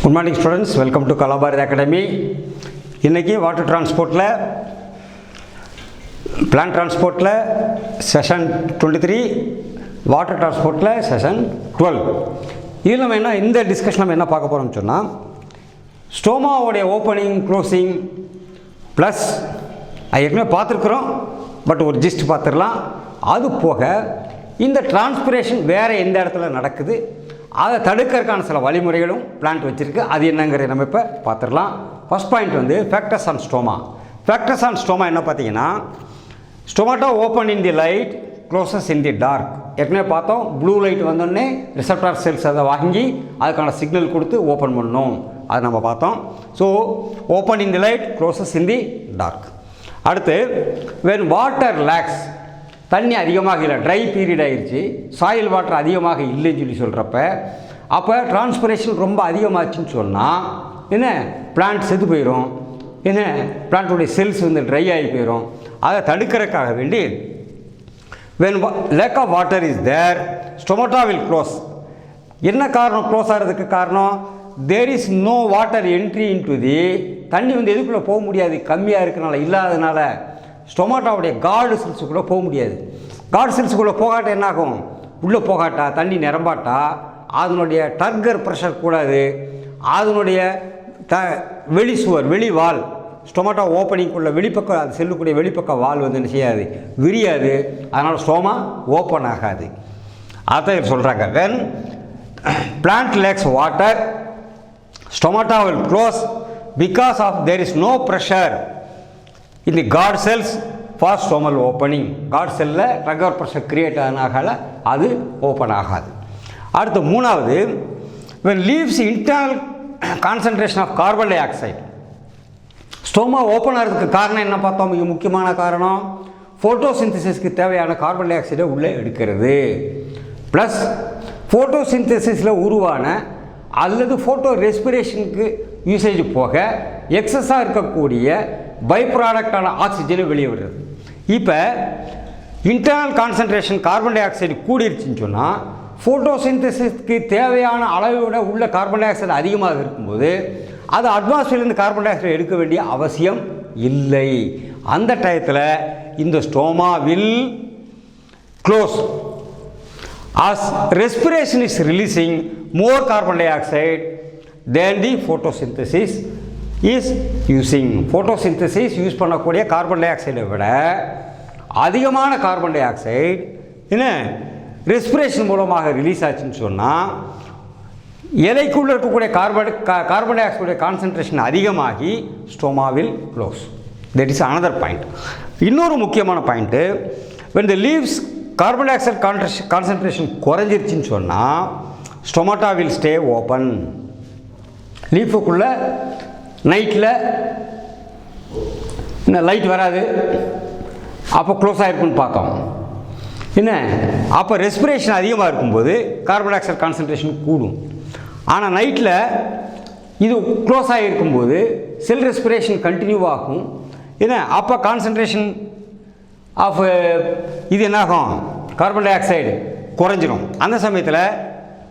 Good morning students, welcome to Kalabari Academy. இன்னைக்கு water டிரான்ஸ்போர்ட்டில் plan டிரான்ஸ்போர்ட்டில் செஷன் 23, வாட்டர் டிரான்ஸ்போர்ட்டில் செஷன் 12. இதில் நம்ம என்ன இந்த டிஸ்கஷன் நம்ம என்ன பார்க்க போகிறோம்னு சொன்னால், ஸ்டோமாவோடைய ஓப்பனிங் க்ளோசிங் ப்ளஸ் ஏற்கனவே பார்த்துருக்குறோம், பட் ஒரு ஜிஸ்ட் பார்த்துடலாம். அது போக இந்த டிரான்ஸ்பிரேஷன் வேறு எந்த இடத்துல நடக்குது, அதை தடுக்கிறதுக்கான சில வழிமுறைகளும் பிளான்ட் வச்சுருக்கு. அது என்னங்கிறத நம்ம இப்போ பார்த்துடலாம். ஃபஸ்ட் பாயிண்ட் வந்து factors on stoma. Factors on stoma என்ன பார்த்தீங்கன்னா, stomata open in the light, closes in the dark. ஏற்கனவே பார்த்தோம், ப்ளூ லைட் வந்தோடனே ரிசப்டார் செல்ஸ் அதை வாங்கி அதுக்கான சிக்னல் கொடுத்து ஓப்பன் பண்ணணும், அதை நம்ம பார்த்தோம். So open in the light, closes in the dark. அடுத்து வென் வாட்டர் லேக்ஸ், தண்ணி அதிகமாக இல்லை, ட்ரை பீரியட் ஆகிடுச்சு, சாயில் வாட்டர் அதிகமாக இல்லைன்னு சொல்லி சொல்கிறப்ப, அப்போ டிரான்ஸ்பிரேஷன் ரொம்ப அதிகமாச்சுன்னு சொன்னால் என்ன, பிளான்ட் செத்து போயிடும், என்ன பிளான்ட்டுடைய செல்ஸ் வந்து ட்ரை ஆகி போயிடும். அதை தடுக்கிறதுக்காக வேண்டி when lack of water is there, stomata will close. என்ன காரணம் க்ளோஸ் ஆகிறதுக்கு காரணம், there is no water entry into the, தண்ணி வந்து எதுக்குள்ளே போக முடியாது, கம்மியாக இருக்கிறனால, இல்லாதனால ஸ்டொமாட்டோவுடைய கார்டு செல்ஸுக்குள்ளே போக முடியாது. கார்டு செல்ஸுக்குள்ளே போகாட்டா என்னாகும், உள்ளே போகாட்டா தண்ணி நிரம்பாட்டா அதனுடைய டர்கர் ப்ரெஷர் கூடாது, அதனுடைய வெளி சுவர் வெளி வால் ஸ்டொமாட்டோ ஓப்பனிங்குள்ள வெளிப்பக்கம், அது செல்லுக்குடைய வெளிப்பக்க வால் வந்து என்ன செய்யாது, விரியாது, அதனால் ஸ்டோமா ஓப்பன் ஆகாது. அதான் சொல்கிறாங்க, when plant lacks water, stomata will close because of there is no pressure in the guard cells for stomal opening. guard cell trigger pressure create ஆனால அது ஓப்பன் ஆகாது. அடுத்து மூணாவது, when leaves internal concentration of carbon dioxide. Stroma open ஆகிறதுக்கு காரணம் என்ன பார்த்தோம், மிக முக்கியமான காரணம் ஃபோட்டோசிந்தசிஸ்க்கு தேவையான கார்பன் டை ஆக்சைடை உள்ளே எடுக்கிறது. ப்ளஸ் ஃபோட்டோசிந்தசிஸில் உருவான அல்லது ஃபோட்டோ ரெஸ்பிரேஷனுக்கு யூசேஜ் போக எக்ஸஸாக இருக்கக்கூடிய பை ப்ராடக்டான ஆக்சிஜனை வெளியே விடுறது. இப்போ internal concentration carbon dioxide கூடிருச்சுன்னு சொன்னால், ஃபோட்டோசிந்தசிஸ்க்கு தேவையான அளவை விட உள்ள கார்பன் டை ஆக்சைடு அதிகமாக இருக்கும்போது அது அட்மாஸ்பியர்லேருந்து கார்பன் டை ஆக்சைடு எடுக்க வேண்டிய அவசியம் இல்லை. அந்த டயத்தில் இந்த stroma will close as respiration is releasing more carbon dioxide than the photosynthesis is using. photosynthesis use பண்ணக்கூடிய கார்பன் டை ஆக்சைடை விட அதிகமான கார்பன் டை ஆக்சைடு என்ன ரெஸ்பிரேஷன் மூலமாக ரிலீஸ் ஆச்சுன்னு சொன்னால், இலைக்குள்ளே இருக்கக்கூடிய கார்பன் டை ஆக்சைடுடைய கான்சன்ட்ரேஷன் அதிகமாகி ஸ்டோமாவில் close. That is another point. இன்னொரு முக்கியமான point, when the leaves carbon dioxide concentration குறைஞ்சிருச்சுன்னு சொன்னால் ஸ்டொமாட்டா வில் ஸ்டே ஓப்பன். லீஃபுக்குள்ளே நைட்டில் என்ன லைட் வராது, அப்போ க்ளோஸ் ஆகிருக்குன்னு பார்த்தோம். என்ன அப்போ ரெஸ்பிரேஷன் அதிகமாக இருக்கும்போது கார்பன் டை ஆக்சைடு கான்சன்ட்ரேஷன் கூடும். ஆனால் நைட்டில் இது க்ளோஸ் ஆகிருக்கும்போது செல் ரெஸ்பிரேஷன் கண்டினியூ ஆகும். என்ன அப்போ கான்சன்ட்ரேஷன் ஆஃப் இது என்னாகும், கார்பன் டை ஆக்சைடு குறைஞ்சிரும். அந்த சமயத்தில்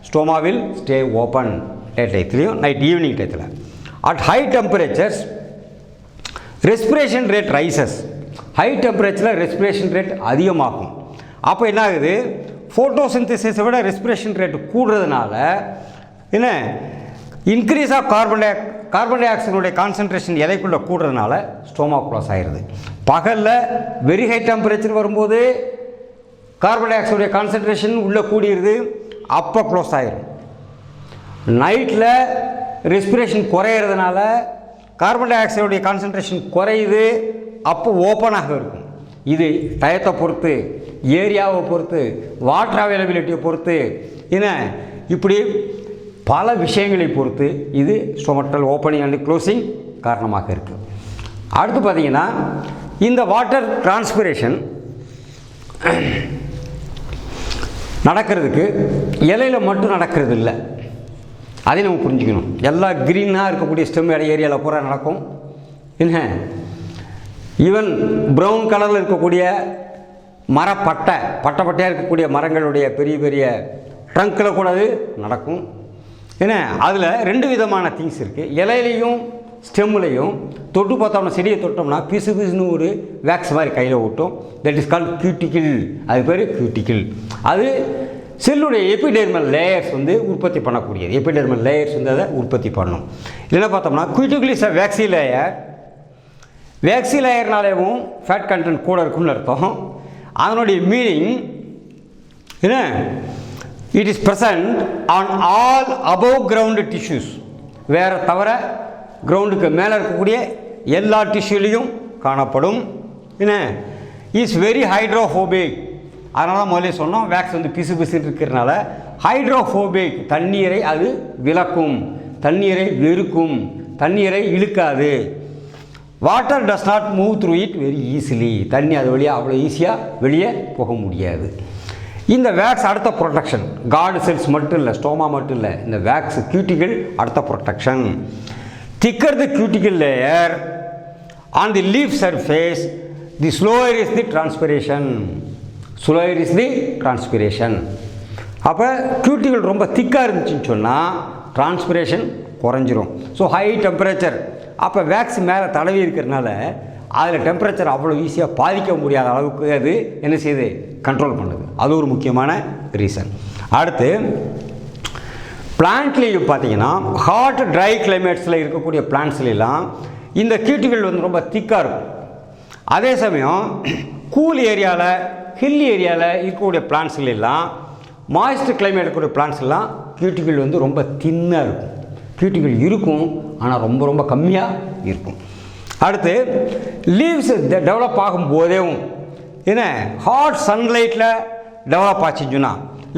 ஸ்டோமாவில் ஸ்டே ஓப்பன் டே டயத்துலையும் நைட் ஈவினிங் டயத்தில். At high temperatures respiration rate rises. High டெம்பரேச்சரில் ரெஸ்பிரேஷன் ரேட் அதிகமாகும். அப்போ என்ன ஆகுது, ஃபோட்டோசிந்தசிஸை விட ரெஸ்பிரேஷன் ரேட் கூடுறதுனால என்ன இன்க்ரீஸ் ஆஃப் கார்பன் டை ஆக்சைடுடைய கான்சன்ட்ரேஷன் இலைக்குள்ளே கூடுறதுனால ஸ்டோமா க்ளோஸ் ஆகிடுது. பகலில் வெரி ஹை டெம்பரேச்சர் வரும்போது கார்பன் டை ஆக்சைடுடைய கான்சன்ட்ரேஷன் உள்ளே கூடிடுது, அப்போ க்ளோஸ் ஆகிடும். நைட்டில் ரெஸ்பிரேஷன் குறையிறதுனால கார்பன் டை ஆக்சைடுடைய கான்சன்ட்ரேஷன் குறையுது, அப்போ ஓப்பனாக இருக்கும். இது டயத்தை பொறுத்து, ஏரியாவை பொறுத்து, வாட்டர் அவைலபிலிட்டியை பொறுத்து, என்ன இப்படி பல விஷயங்களை பொறுத்து இது ஸ்டொமட்டல் ஓப்பனிங் அண்ட் க்ளோசிங் காரணமாக இருக்குது. அடுத்து பார்த்திங்கன்னா, இந்த வாட்டர் டிரான்ஸ்பிரேஷன் நடக்கிறதுக்கு இலையில் மட்டும் நடக்கிறது இல்லை, அதை நம்ம புரிஞ்சுக்கணும். எல்லா க்ரீனாக இருக்கக்கூடிய ஸ்டெம் ஏரியாவில் பூரா நடக்கும். என்ன ஈவன் ப்ரௌன் கலரில் இருக்கக்கூடிய பட்டையாக இருக்கக்கூடிய மரங்களுடைய பெரிய பெரிய ட்ரங்கில் கூட அது நடக்கும். ஏன்னா அதில் 2 விதமான திங்ஸ் இருக்குது. இலையிலையும் ஸ்டெம்லையும் தொட்டு பார்த்தோம்னா, செடியை தொட்டோம்னா பிசு பிசுன்னு ஒரு வேக்ஸ் மாதிரி கையில் ஓட்டும். That is called cuticle. அது பேர் கியூட்டிக்கிள். அது செல்லுடைய எபிடெர்மல் லேயர்ஸ் வந்து உற்பத்தி பண்ணக்கூடியது. எபிடெர்மல் லேயர்ஸ் வந்து அதை உற்பத்தி பண்ணும். இல்லைன்னா பார்த்தோம்னா cuticle is a waxy layer. Waxy லேயர்னாலேயும் ஃபேட் கண்டென்ட் கூட இருக்குன்னு அர்த்தம். அதனுடைய மீனிங் என்ன, it is present on all above ground tissues. வேறு தவிர கிரவுண்டுக்கு மேலே இருக்கக்கூடிய எல்லா டிஷ்யூலையும் காணப்படும். என்ன, இஸ் வெரி ஹைட்ரோஃபோபிக். அதனால தான் முதலே சொன்னோம், வேக்ஸ் வந்து பிசு பிசுன்னு இருக்கிறதுனால ஹைட்ரோஃபோபிக். தண்ணீரை அது விலக்கும், தண்ணீரை வெறுக்கும், தண்ணீரை இழுக்காது. Water does not move through it very easily. தண்ணி அது வழியாக அவ்வளோ ஈஸியாக வெளியே போக முடியாது. இந்த வேக்ஸ் அடுத்த ப்ரொடெக்ஷன். கார்டு செல்ஸ் மட்டும் இல்லை, ஸ்டோமா மட்டும் இல்லை, இந்த வேக்ஸ் கியூட்டிக்கிள் அடுத்த protection. Thicker the cuticle layer on the leaf surface, the slower is the transpiration. Slower is the transpiration. அப்போ கியூட்டிக்கிள் ரொம்ப திக்காக இருந்துச்சுன்னு சொன்னால் டிரான்ஸ்பிரேஷன் குறைஞ்சிரும். So high temperature. அப்போ வேக்ஸ் மேலே தடவி இருக்கிறதுனால அதில் டெம்பரேச்சர் அவ்வளோ ஈஸியாக பாதிக்க முடியாத அளவுக்கு அது என்ன செய்யுது, கண்ட்ரோல் பண்ணுது. அது ஒரு முக்கியமான ரீசன். அடுத்து பிளான்ட்லேயும் பார்த்தீங்கன்னா ஹாட் ட்ரை கிளைமேட்ஸில் இருக்கக்கூடிய பிளான்ட்ஸ்லாம் இந்த கியூட்டிக்கிள் வந்து ரொம்ப திக்காக இருக்கும். அதே சமயம் கூல் ஏரியாவில், ஹில் ஏரியாவில் இருக்கக்கூடிய பிளான்ட்ஸ்லாம், மாய்ஸ்ட் கிளைமேட் இருக்கக்கூடிய பிளான்ட்ஸ்லாம் கியூட்டிக்கிள் வந்து ரொம்ப தின்னாக இருக்கும். கியூட்டிக்கிள் இருக்கும், ஆனால் ரொம்ப ரொம்ப கம்மியாக இருக்கும். அடுத்து லீவ்ஸ் டெவலப் ஆகும்போதேவும் என்ன, ஹாட் சன்லைட்டில் டெவலப் ஆச்சுன்னா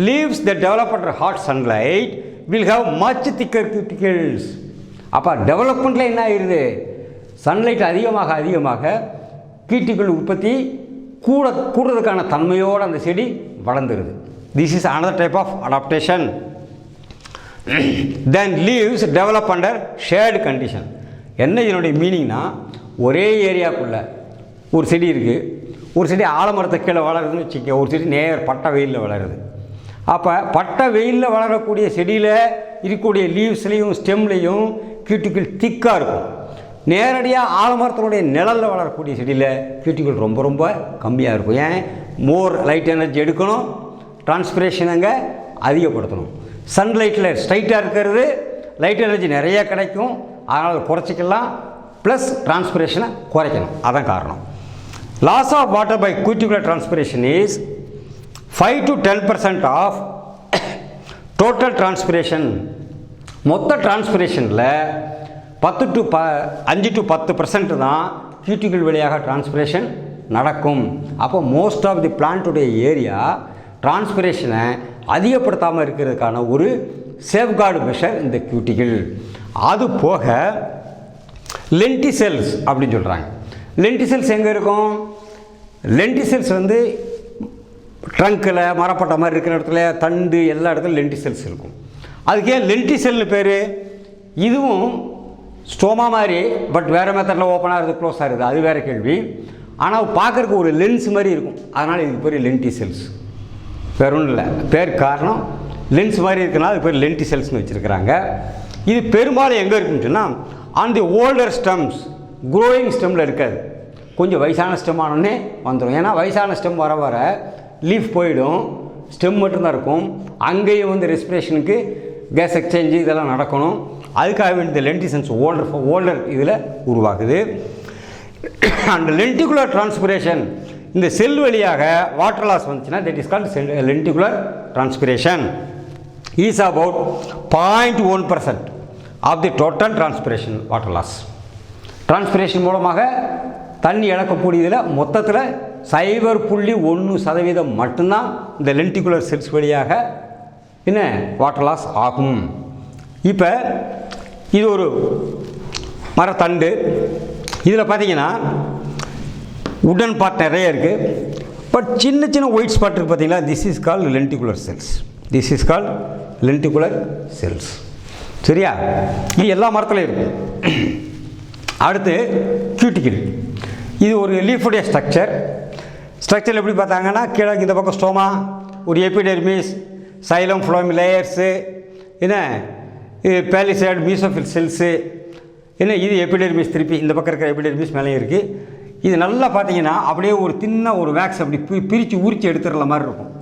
லீவ்ஸ் த டெவலப் பண்ணுற hot sunlight will have much thicker cuticles. அப்போ டெவலப்மெண்ட்டில் என்ன ஆயிடுது, சன்லைட் அதிகமாக அதிகமாக கியூட்டிக்கிள் உற்பத்தி கூடுறதுக்கான தன்மையோடு அந்த செடி வளர்ந்துருது. This is another type of adaptation. Then leaves develop under shade condition. என்ன இதனுடைய மீனிங்னா, ஒரே ஏரியாவுக்குள்ளே ஒரு செடி இருக்குது, ஒரு செடி ஆலமரத்தை கீழே வளருதுன்னு வச்சுக்க, ஒரு செடி நேர் பட்ட வெயிலில் வளருது. அப்போ பட்ட வெயிலில் வளரக்கூடிய செடியில் இருக்கக்கூடிய லீவ்ஸ்லேயும் ஸ்டெம்லேயும் கியூட்டிக்கிள் திக்காக இருக்கும். நேரடியாக ஆலமரத்தினுடைய நிழலில் வளரக்கூடிய செடியில் கியூட்டிக்கிள் ரொம்ப ரொம்ப கம்மியாக இருக்கும். ஏன், மோர் லைட் எனர்ஜி எடுக்கணும், டிரான்ஸ்பிரேஷன் அங்கே அதிகப்படுத்தணும். சன்லைட்டில் ஸ்ட்ரைட்டாக இருக்கிறது லைட் எனர்ஜி நிறைய கிடைக்கும், அதனால் குறைச்சிக்கலாம், ப்ளஸ் டிரான்ஸ்பிரேஷனை குறைக்கணும். அதான் காரணம். Loss of water by cuticular transpiration is 5 to 10% of total transpiration. மொத்த டிரான்ஸ்பிரேஷனில் 5 to 10% தான் கியூட்டிக்கிள் வழியாக டிரான்ஸ்பிரேஷன் நடக்கும். அப்போ மோஸ்ட் ஆஃப் தி பிளான்ட்டுடைய ஏரியா டிரான்ஸ்பிரேஷனை அதிகப்படுத்தாமல் இருக்கிறதுக்கான ஒரு சேஃப்கார்டு மெஷர் இந்த கியூட்டிக்கிள். அது போக லென்டிசெல்ஸ் அப்படின்னு சொல்கிறாங்க. லென்டிசெல்ஸ் எங்கே இருக்கும், லென்டிசெல்ஸ் வந்து ட்ரங்கில் மரப்பட்ட மாதிரி இருக்கிற இடத்துல, தண்டு எல்லா இடத்துலையும் லென்டிசெல்ஸ் இருக்கும். அதுக்கு ஏன் லென்டிசெல்னு பேர்? இதுவும் ஸ்டோமா மாதிரி, பட் வேறு மெத்தடில் ஓப்பனாக இருக்குது, க்ளோஸ் ஆகுது, அது வேறு கேள்வி. ஆனால் பார்க்குறதுக்கு ஒரு லென்ஸ் மாதிரி இருக்கும், அதனால் இதுக்கு பேர் லென்டிசெல்ஸ். வேறு ஒன்றும் இல்லை, பேர் காரணம் லென்ஸ் மாதிரி இருக்குன்னா அது பேர் லென்டிசெல்ஸ்னு வச்சுருக்கிறாங்க. இது பெரும்பாலும் எங்கே இருக்குன்னு சொன்னால் on the older stems, growing ஸ்டெம்மில் இருக்காது, கொஞ்சம் வயசான ஸ்டெம் ஆனோடனே வந்துடும். ஏன்னா வயசான ஸ்டெம் வர வர லீஃப் போயிடும், ஸ்டெம் மட்டும்தான் இருக்கும். அங்கேயும் வந்து ரெஸ்பிரேஷனுக்கு கேஸ் எக்ஸ்சேஞ்சு இதெல்லாம் நடக்கணும். அதுக்காக இந்த லென்டிசெல்ஸ் ஓல்டர் இதில் உருவாகுது. அந்த லென்டிகுலர் டிரான்ஸ்பிரேஷன், இந்த செல் வழியாக வாட்டர் லாஸ் வந்துச்சுன்னா that is called lenticular transpiration is about 0.1% of the total transpiration water loss. Transpiration மூலமாக தண்ணி இழக்கக்கூடியதில் மொத்தத்தில் 0.1% மட்டும்தான் இந்த லென்டிகுலர் செல்ஸ் வழியாக என்ன வாட்டர் லாஸ் ஆகும். இப்போ இது ஒரு மரத்தண்டு, இதில் பார்த்தீங்கன்னா உடன் பார்ட் நிறைய இருக்குது, பட் சின்ன சின்ன ஒயிட் ஸ்பாட் இருக்குது பார்த்தீங்களா, this is called lenticular cells. This is called lenticular cells. சரியா, இது எல்லா மரத்துலையும் இருக்குது. அடுத்து கியூட்டிக்கிள், இது ஒரு லீஃபுடைய ஸ்ட்ரக்சர் எப்படி பார்த்தாங்கன்னா, கீழே இந்த பக்கம் ஸ்டோமா, ஒரு எபிடெர்மிஸ், சைலம், ஃப்ளோயம் லேயர்ஸு, என்ன பேலிசேட் மீசோஃபில் செல்ஸு என்ன இது எபிடெர்மிஸ், திருப்பி இந்த பக்கம் இருக்கிற எபிடெர்மிஸ் மேலே இருக்குது. இது நல்லா பார்த்தீங்கன்னா அப்படியே ஒரு தின்ன ஒரு வேக்ஸ் அப்படி பிரித்து உரித்து எடுத்துடுற மாதிரி இருக்கும்.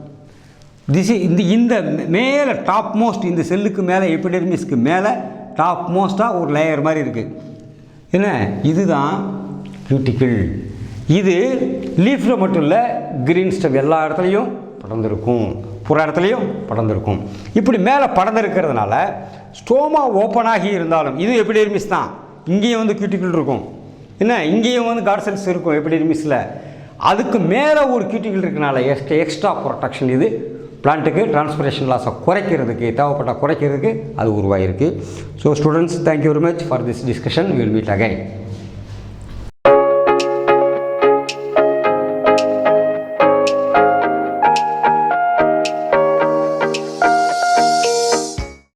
இந்த மேலே டாப் மோஸ்ட், இந்த செல்லுக்கு மேலே எபிடெர்மிஸ்க்கு மேலே டாப் மோஸ்ட்டாக ஒரு லேயர் மாதிரி இருக்குது. என்ன இதுதான் கியூட்டிக்கிள். இது லீஃபில் மட்டும் இல்லை, கிரீன் ஸ்டெம் எல்லா இடத்துலையும் படர்ந்துருக்கும், புற இடத்துலையும் படர்ந்துருக்கும். இப்படி மேலே படர்ந்துருக்கிறதுனால ஸ்டோமா ஓப்பன் ஆகி இருந்தாலும் இது எபிடெர்மிஸ் தான். இங்கேயும் வந்து கியூட்டிக்கிள் இருக்கும், என்ன இங்கேயும் வந்து காட் செல்ஸ் இருக்கும் எபிடெர்மிஸில். அதுக்கு மேலே ஒரு கியூட்டிக்கிள் இருக்கனால எக்ஸ்ட்ரா ப்ரொடெக்ஷன் இது பிளான்ட்டுக்கு டிரான்ஸ்பிரேஷன் லாஸை குறைக்கிறதுக்கு, தேவைப்பட்ட குறைக்கிறதுக்கு அது உருவாகிருக்கு. So students, thank you very much for this discussion. We will meet again.